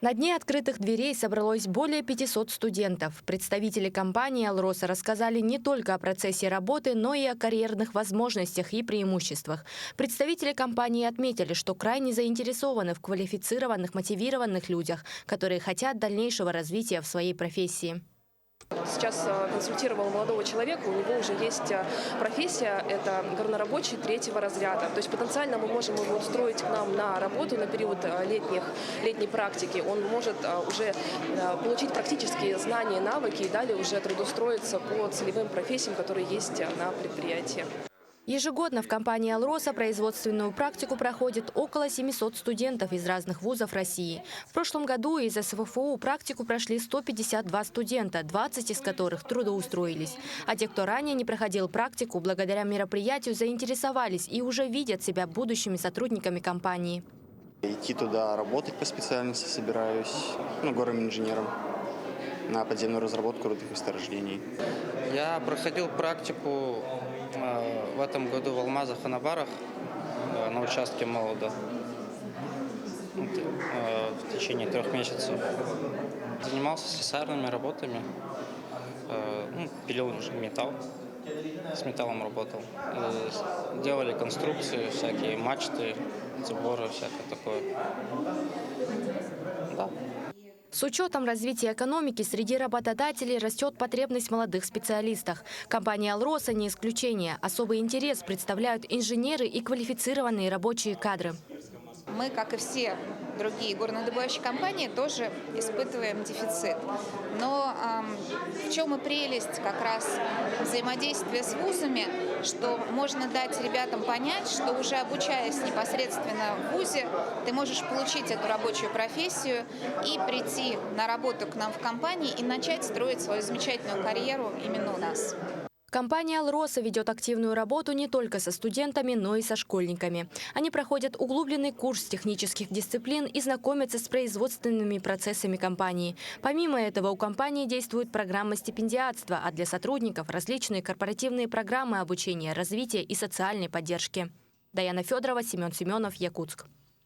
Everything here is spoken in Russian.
На дне открытых дверей собралось более 500 студентов. Представители компании «Алроса» рассказали не только о процессе работы, но и о карьерных возможностях и преимуществах. Представители компании отметили, что крайне заинтересованы в квалифицированных, мотивированных людях, которые хотят дальнейшего развития в своей профессии. Сейчас консультировал молодого человека, у него уже есть профессия, это горнорабочий 3-го разряда. То есть потенциально мы можем его устроить к нам на работу на период летней практики. Он может уже получить практические знания, навыки и далее уже трудоустроиться по целевым профессиям, которые есть на предприятии. Ежегодно в компании «Алроса» производственную практику проходит около 700 студентов из разных вузов России. В прошлом году из СФФУ практику прошли 152 студента, 20 из которых трудоустроились. А те, кто ранее не проходил практику, благодаря мероприятию заинтересовались и уже видят себя будущими сотрудниками компании. Идти туда работать по специальности собираюсь, горным инженером, на подземную разработку рудных месторождений. Я проходил практику в этом году в Алмазах и на Барах на участке молода в течение 3 месяцев. Занимался слесарными работами, пилил металл, с металлом работал. Делали конструкции, всякие мачты, заборы, всякое такое. Да. С учетом развития экономики среди работодателей растет потребность в молодых специалистах. Компания «Алроса» не исключение. Особый интерес представляют инженеры и квалифицированные рабочие кадры. Мы, как и все другие горнодобывающие компании, тоже испытываем дефицит. Но в чем и прелесть как раз взаимодействия с вузами, что можно дать ребятам понять, что уже обучаясь непосредственно в вузе, ты можешь получить эту рабочую профессию и прийти на работу к нам в компании и начать строить свою замечательную карьеру именно у нас. Компания «Алроса» ведет активную работу не только со студентами, но и со школьниками. Они проходят углубленный курс технических дисциплин и знакомятся с производственными процессами компании. Помимо этого, у компании действует программа стипендиатства, а для сотрудников – различные корпоративные программы обучения, развития и социальной поддержки. Даяна Федорова, Семен Семенов, Якутск.